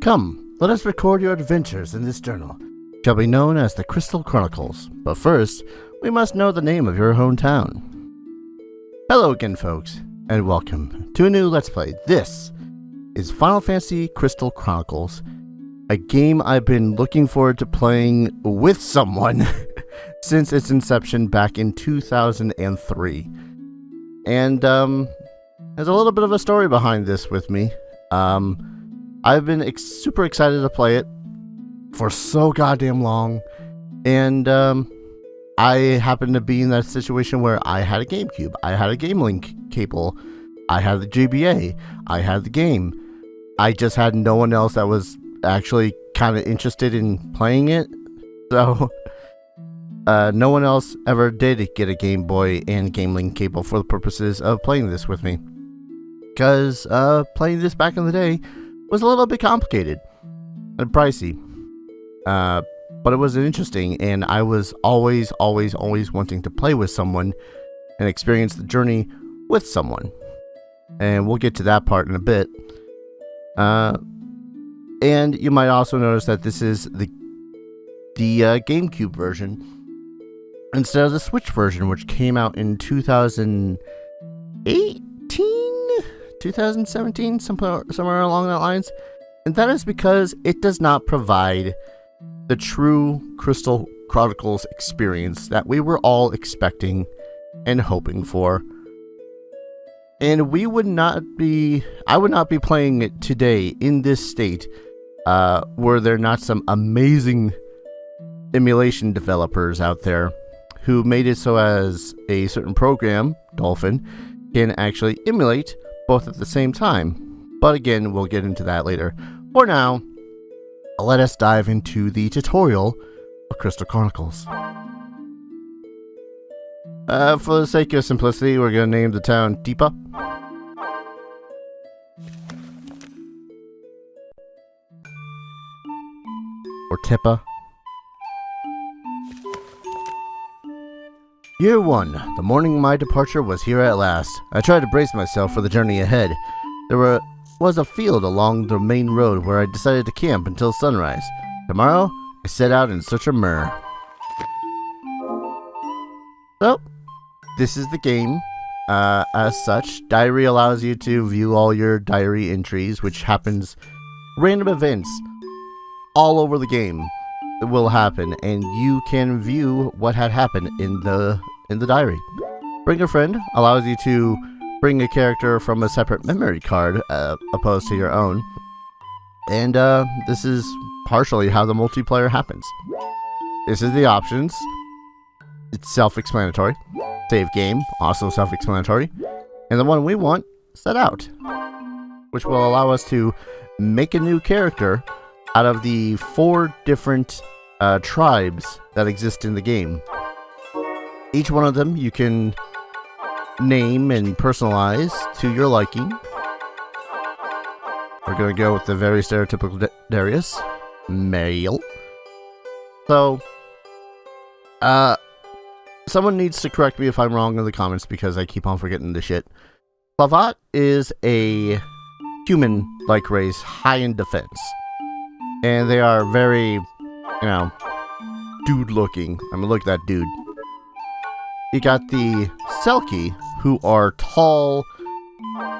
Come, let us record your adventures in this journal. It shall be known as the Crystal Chronicles. But first, we must know the name of your hometown. Hello again, folks, and welcome to a new Let's Play. This is Final Fantasy Crystal Chronicles, a game I've been looking forward to playing with someone since its inception back in 2003. And there's a little bit of a story behind this with me. I've been super excited to play it for so goddamn long, and I happened to be in that situation where I had a Gamecube, I had a GameLink cable, I had the GBA, I had the game. I just had no one else that was actually kind of interested in playing it, so no one else ever did get a Game Boy and GameLink cable for the purposes of playing this with me, because playing this back in the day was a little bit complicated and pricey, but it was interesting, and I was always wanting to play with someone and experience the journey with someone, and we'll get to that part in a bit. And you might also notice that this is the GameCube version instead of the Switch version, which came out in 2017, somewhere along that lines. And that is because it does not provide the true Crystal Chronicles experience that we were all expecting and hoping for. And I would not be playing it today in this state were there not some amazing emulation developers out there who made it so as a certain program, Dolphin, can actually emulate both at the same time. But again, we'll get into that later. For now, let us dive into the tutorial of Crystal Chronicles. For the sake of simplicity, we're going to name the town Deepa. Or Tepa. Year 1. The morning of my departure was here at last. I tried to brace myself for the journey ahead. There was a field along the main road where I decided to camp until sunrise. Tomorrow, I set out in search of Myrrh. So, this is the game. As such, Diary allows you to view all your diary entries, which happens random events all over the game will happen, and you can view what had happened in the diary. Bring a friend allows you to bring a character from a separate memory card opposed to your own, and this is partially how the multiplayer happens. This is the options. It's self-explanatory. Save game, also self-explanatory, and the one we want, set out, which will allow us to make a new character out of the 4 different tribes that exist in the game. Each one of them you can name and personalize to your liking. We're going to go with the very stereotypical Darius, male. So, someone needs to correct me if I'm wrong in the comments because I keep on forgetting this shit. Slavat is a human-like race, high in defense. And they are very, dude-looking. I mean, look at that dude. You got the Selkie, who are tall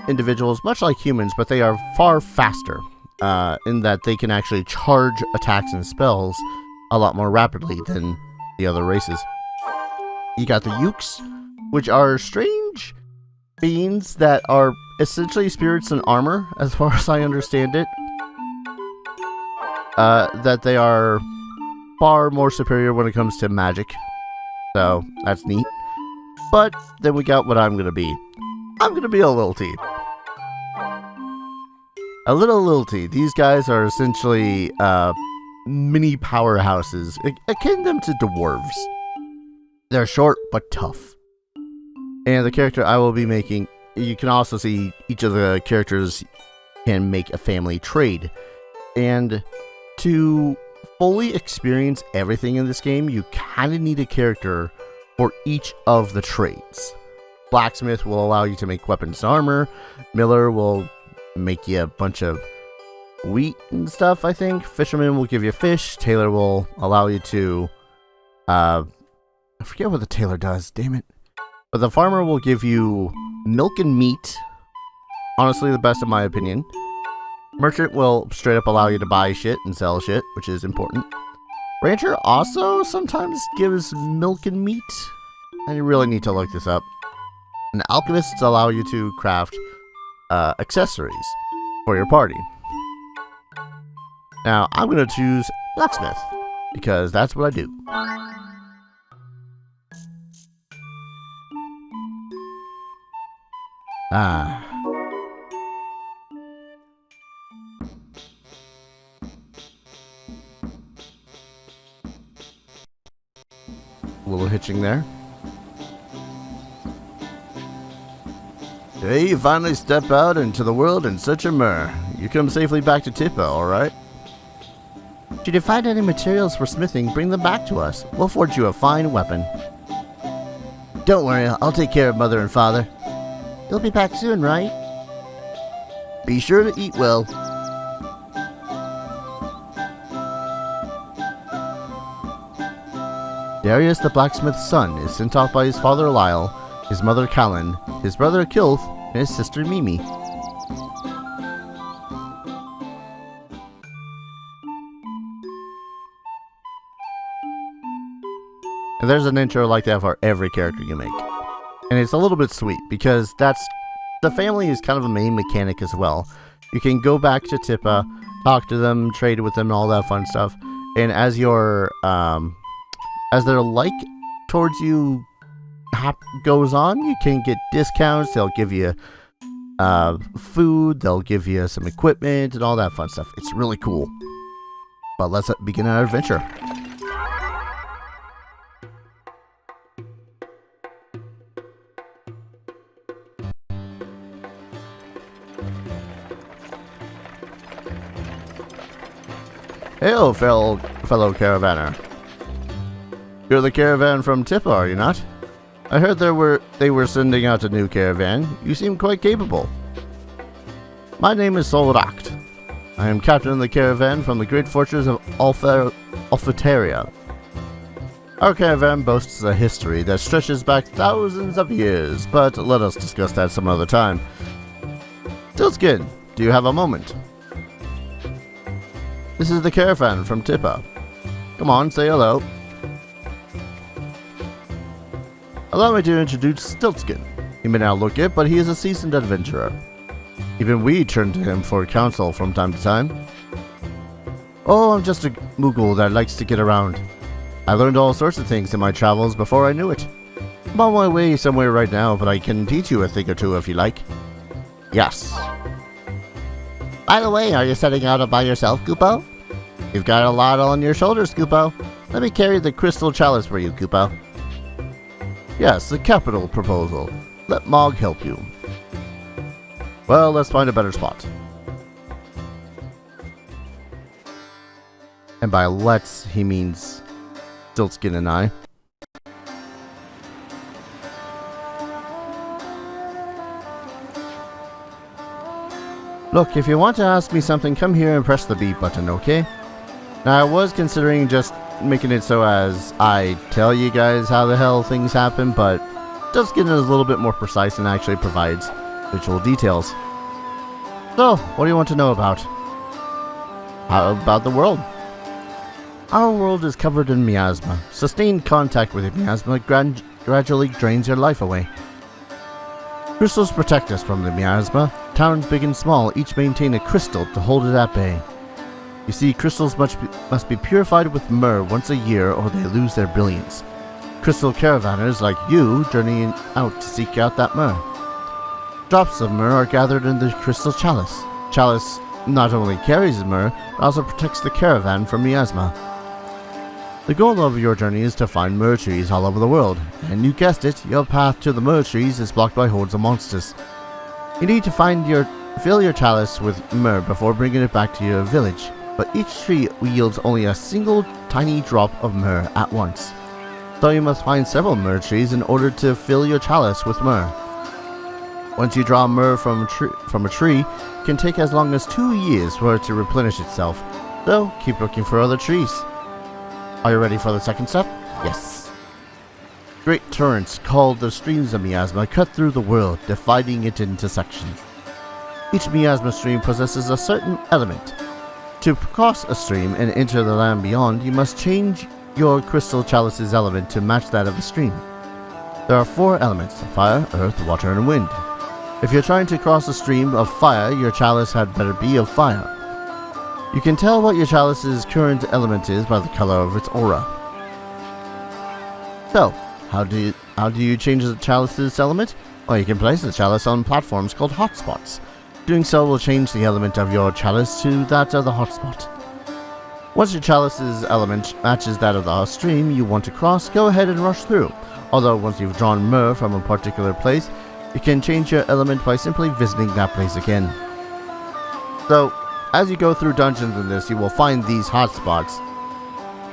individuals, much like humans, but they are far faster, in that they can actually charge attacks and spells a lot more rapidly than the other races. You got the Ukes, which are strange beings that are essentially spirits in armor, as far as I understand it. That they are far more superior when it comes to magic. So, that's neat. But, then we got what I'm gonna be. I'm gonna be a Little T. A Little T. These guys are essentially, mini powerhouses, akin them to dwarves. They're short, but tough. And the character I will be making, you can also see each of the characters can make a family trade. And to fully experience everything in this game, you kind of need a character for each of the trades. Blacksmith will allow you to make weapons and armor. Miller will make you a bunch of wheat and stuff, I think. Fisherman will give you fish. Tailor will allow you to, I forget what the tailor does, damn it. But the farmer will give you milk and meat. Honestly, the best in my opinion. Merchant will straight up allow you to buy shit and sell shit, which is important. Rancher also sometimes gives milk and meat. And you really need to look this up. And alchemists allow you to craft accessories for your party. Now, I'm going to choose blacksmith, because that's what I do. Ah. A little hitching there. Today you finally step out into the world in search of myrrh. You come safely back to Tippa, alright? Should you find any materials for smithing, bring them back to us. We'll forge you a fine weapon. Don't worry, I'll take care of Mother and Father. You'll be back soon, right? Be sure to eat well. Darius the blacksmith's son is sent off by his father Lyle, his mother Callan, his brother Kilth, and his sister Mimi. And there's an intro like that for every character you make. And it's a little bit sweet, because the family is kind of a main mechanic as well. You can go back to Tippa, talk to them, trade with them, all that fun stuff. And as your, as their like towards you goes on, you can get discounts. They'll give you food, they'll give you some equipment and all that fun stuff. It's really cool. But let's begin our adventure. Hail, fellow caravaner. You're the caravan from Tippa, are you not? I heard they were sending out a new caravan. You seem quite capable. My name is Solracht. I am captain of the caravan from the great fortress of Alphateria. Our caravan boasts a history that stretches back thousands of years, but let us discuss that some other time. Stillskin, do you have a moment? This is the caravan from Tippa. Come on, say hello. Allow me to introduce Stiltskin. He may not look it, but he is a seasoned adventurer. Even we turn to him for counsel from time to time. Oh, I'm just a Moogle that likes to get around. I learned all sorts of things in my travels before I knew it. I'm on my way somewhere right now, but I can teach you a thing or two if you like. Yes. By the way, are you setting out by yourself, Kupo? You've got a lot on your shoulders, Kupo. Let me carry the crystal chalice for you, Kupo. Yes, the capital proposal. Let Mog help you. Well, let's find a better spot. And by let's, he means Stiltskin and I. Look, if you want to ask me something, come here and press the B button, okay? Now, I was considering just making it so as I tell you guys how the hell things happen, but just getting it a little bit more precise and actually provides visual details. So, what do you want to know about? How about the world? Our world is covered in miasma. Sustained contact with miasma gradually drains your life away. Crystals protect us from the miasma. Towns big and small each maintain a crystal to hold it at bay. You see, crystals must be purified with myrrh once a year or they lose their brilliance. Crystal caravanners like you journey out to seek out that myrrh. Drops of myrrh are gathered in the crystal chalice. Chalice not only carries myrrh, but also protects the caravan from miasma. The goal of your journey is to find myrrh trees all over the world, and you guessed it, your path to the myrrh trees is blocked by hordes of monsters. You need to fill your chalice with myrrh before bringing it back to your village, but each tree yields only a single tiny drop of myrrh at once. So you must find several myrrh trees in order to fill your chalice with myrrh. Once you draw myrrh from a tree, it can take as long as 2 years for it to replenish itself, so keep looking for other trees. Are you ready for the second step? Yes. Great torrents, called the streams of Miasma, cut through the world, dividing it into sections. Each Miasma stream possesses a certain element. To cross a stream and enter the land beyond, you must change your crystal chalice's element to match that of the stream. There are 4 elements: fire, earth, water, and wind. If you're trying to cross a stream of fire, your chalice had better be of fire. You can tell what your chalice's current element is by the color of its aura. So, how do you change the chalice's element? Well, you can place the chalice on platforms called hotspots. Doing so will change the element of your chalice to that of the hotspot. Once your chalice's element matches that of the stream you want to cross, go ahead and rush through. Although once you've drawn myrrh from a particular place, you can change your element by simply visiting that place again. So, as you go through dungeons in this, you will find these hotspots,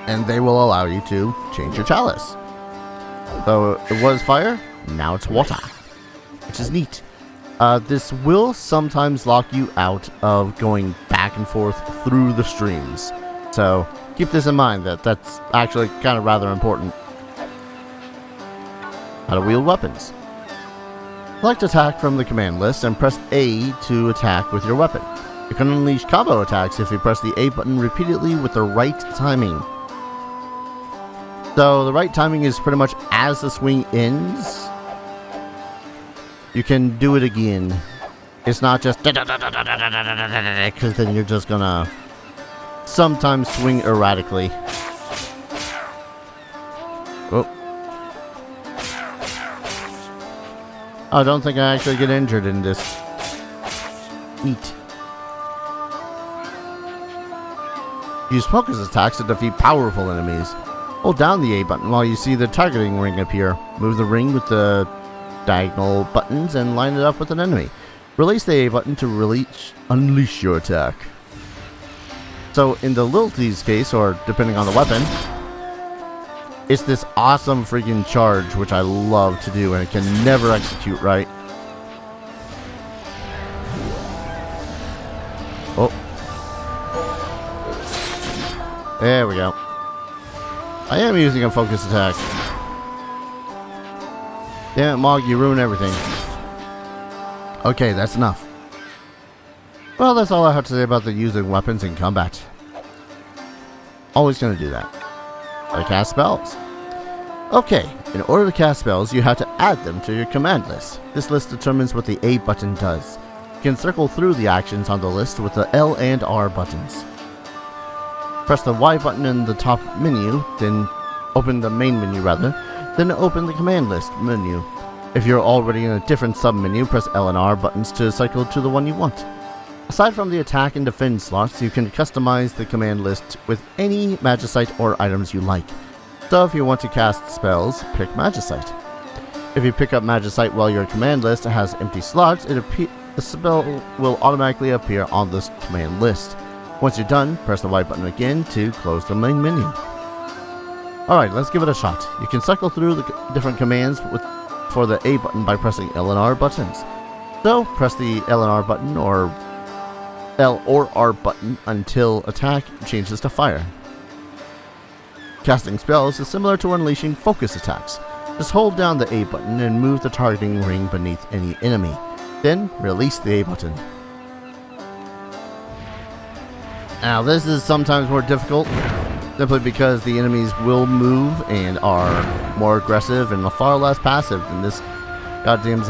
and they will allow you to change your chalice. So, it was fire, now it's water, which is neat. This will sometimes lock you out of going back and forth through the streams. So, keep this in mind, that's actually kind of rather important. How to wield weapons. Select attack from the command list and press A to attack with your weapon. You can unleash combo attacks if you press the A button repeatedly with the right timing. So the right timing is pretty much as the swing ends. You can do it again. It's not just because then you're just gonna sometimes swing erratically. Oh. I don't think I actually get injured in this. Neat. Use focus attacks to defeat powerful enemies. Hold down the A button while you see the targeting ring appear. Move the ring with the diagonal buttons and line it up with an enemy. Release the A button to unleash your attack. So in the Lilty's case, or depending on the weapon, it's this awesome freaking charge, which I love to do, and it can never execute right. Oh. There we go. I am using a focus attack. Damn it, Mog, you ruin everything. Okay, that's enough. Well, that's all I have to say about the using weapons in combat. Always gonna do that. I cast spells. Okay, in order to cast spells, you have to add them to your command list. This list determines what the A button does. You can circle through the actions on the list with the L and R buttons. Press the Y button in the top menu, then open the main menu then open the command list menu. If you're already in a different submenu, press L and R buttons to cycle to the one you want. Aside from the attack and defend slots, you can customize the command list with any Magicite or items you like. So if you want to cast spells, pick Magicite. If you pick up Magicite while your command list has empty slots, the spell will automatically appear on this command list. Once you're done, press the Y button again to close the main menu. Alright, let's give it a shot. You can cycle through the different commands for the A button by pressing L and R buttons. So, press the L and R button or L or R button until attack changes to fire. Casting spells is similar to unleashing focus attacks. Just hold down the A button and move the targeting ring beneath any enemy. Then, release the A button. Now, this is sometimes more difficult, simply because the enemies will move and are more aggressive and far less passive than this goddamn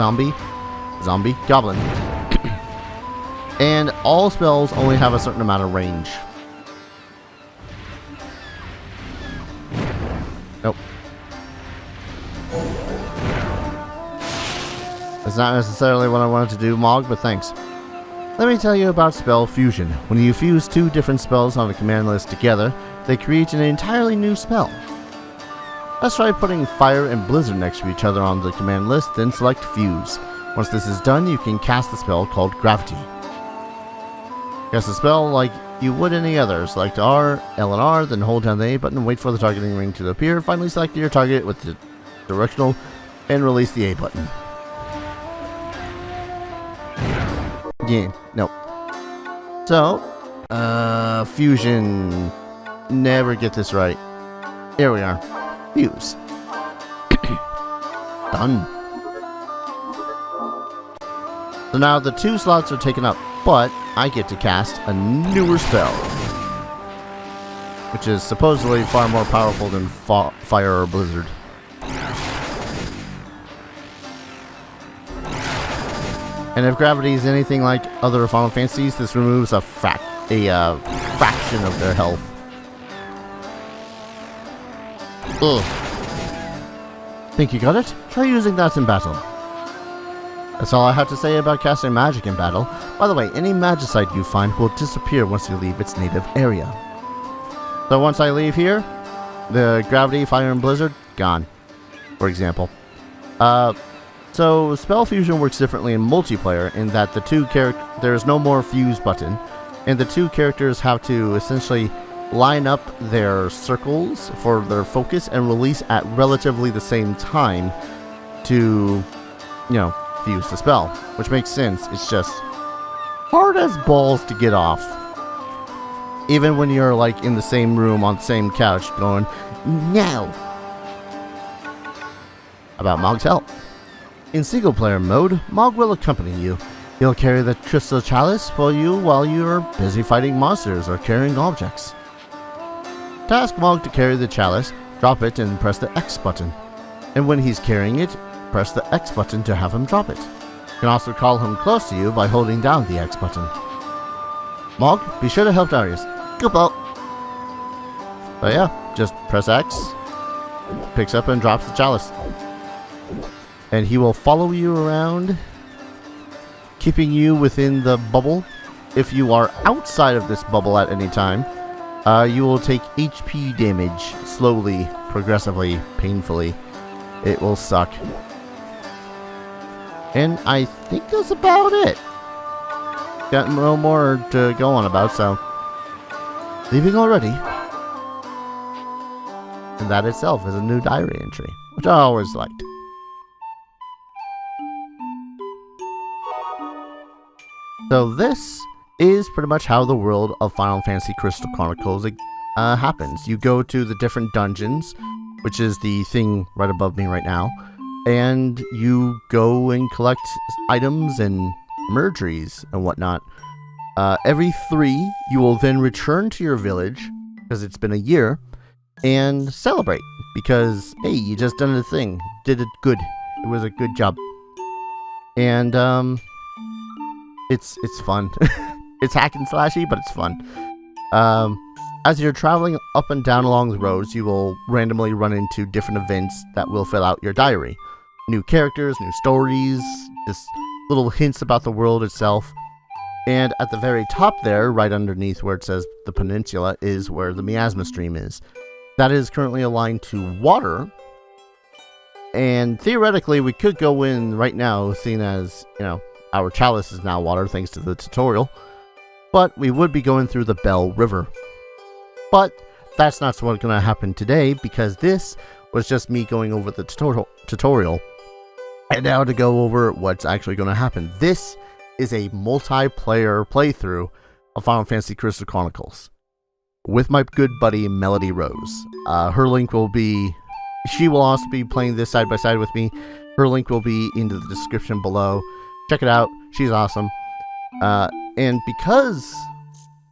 goblin. And all spells only have a certain amount of range. Nope. That's not necessarily what I wanted to do, Mog, but thanks. Let me tell you about spell fusion. When you fuse two different spells on a command list together, they create an entirely new spell. Let's try putting fire and blizzard next to each other on the command list, then select fuse. Once this is done, you can cast the spell called gravity. Cast the spell like you would any other. Select R, L and R, then hold down the A button and wait for the targeting ring to appear. Finally select your target with the directional and release the A button. Yeah, no. So, fusion. Never get this right. Here we are. Fuse. Done. So now the 2 slots are taken up, but I get to cast a newer spell, which is supposedly far more powerful than Fire or Blizzard. And if gravity is anything like other Final Fantasies, this removes a fraction of their health. Ugh. Think you got it? Try using that in battle. That's all I have to say about casting magic in battle. By the way, any magicite you find will disappear once you leave its native area. So once I leave here, the gravity, fire, and blizzard, gone. For example. So spell fusion works differently in multiplayer in that there's no more fuse button, and the 2 characters have to essentially line up their circles for their focus and release at relatively the same time to, fuse the spell, which makes sense. It's just hard as balls to get off. Even when you're like in the same room on the same couch going, no. About Mog's help. In single player mode, Mog will accompany you. He'll carry the crystal chalice for you while you're busy fighting monsters or carrying objects. Task Mog to carry the chalice, drop it and press the X button. And when he's carrying it, press the X button to have him drop it. You can also call him close to you by holding down the X button. Mog, be sure to help Darius. Goodbye. But yeah, just press X, picks up and drops the chalice. And he will follow you around, keeping you within the bubble. If you are outside of this bubble at any time, you will take HP damage slowly, progressively, painfully. It will suck. And I think that's about it. Got no more to go on about, so leaving already. And that itself is a new diary entry, which I always liked. So this is pretty much how the world of Final Fantasy Crystal Chronicles happens. You go to the different dungeons, which is the thing right above me right now, and you go and collect items and mergeries and whatnot. Every 3, you will then return to your village, because it's been a year, and celebrate, because, hey, you just done the thing. Did it good. It was a good job. And, it's fun. It's hack and slashy, but it's fun. As you're traveling up and down along the roads, you will randomly run into different events that will fill out your diary. New characters, new stories, just little hints about the world itself. And at the very top there, right underneath where it says the peninsula, is where the Miasma stream is. That is currently aligned to water. And theoretically, we could go in right now, seeing as, our Chalice is now water thanks to the tutorial. But we would be going through the Bell River. But that's not what's going to happen today, because this was just me going over the tutorial. And now to go over what's actually going to happen. This is a multiplayer playthrough of Final Fantasy Crystal Chronicles with my good buddy Melody Rose. Her link will be... She will also be playing this side by side with me. Her link will be in the description below. Check it out. She's awesome. And because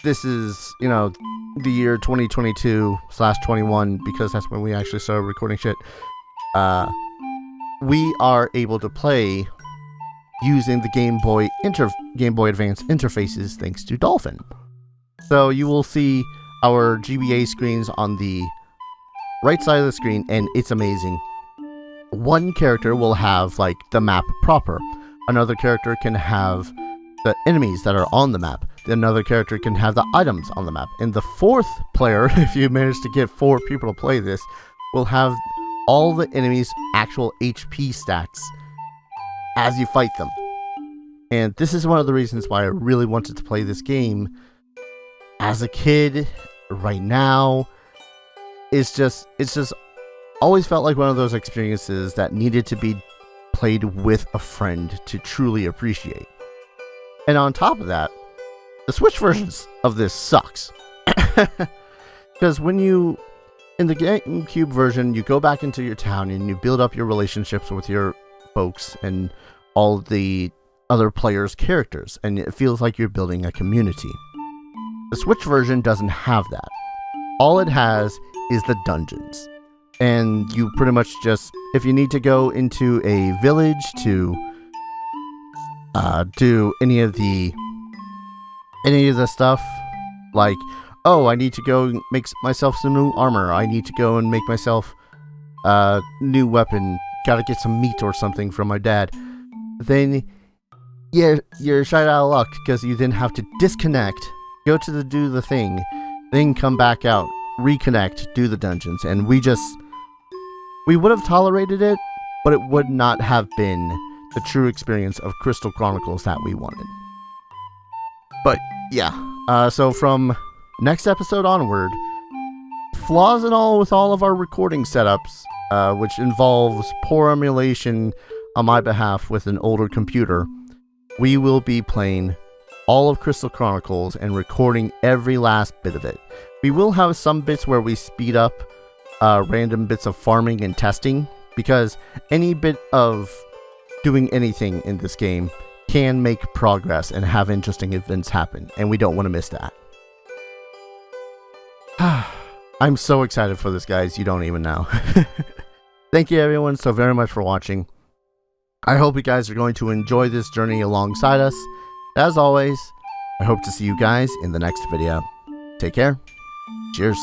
this is, the year 2022/21, because that's when we actually started recording shit, we are able to play using the Game Boy Advance interfaces thanks to Dolphin. So you will see our GBA screens on the right side of the screen, and it's amazing. One character will have, like, the map proper. Another character can have the enemies that are on the map. Another character can have the items on the map. And the 4th player, if you manage to get 4 people to play this, will have all the enemies' actual HP stats as you fight them. And this is one of the reasons why I really wanted to play this game. As a kid, right now, it's just always felt like one of those experiences that needed to be played with a friend to truly appreciate. And on top of that, the Switch versions of this sucks. Because when you, in the GameCube version, you go back into your town and you build up your relationships with your folks and all the other players' characters, and it feels like you're building a community. The Switch version doesn't have that. All it has is the dungeons. And you pretty much just, if you need to go into a village to do any of the stuff, like, oh, I need to go make myself some new armor, I need to go and make myself a new weapon, gotta get some meat or something from my dad, then you're shite out of luck, because you then have to disconnect, go to do the thing, then come back out, reconnect, do the dungeons, and we would have tolerated it, but it would not have been the true experience of Crystal Chronicles that we wanted. But yeah, so from next episode onward, flaws and all with all of our recording setups, which involves poor emulation on my behalf with an older computer, we will be playing all of Crystal Chronicles and recording every last bit of it. We will have some bits where we speed up random bits of farming and testing, because any bit of doing anything in this game can make progress and have interesting events happen, and we don't want to miss that. I'm so excited for this, guys, you don't even know. Thank you everyone so very much for watching. I hope you guys are going to enjoy this journey alongside us. As always, I hope to see you guys in the next video. Take care. Cheers.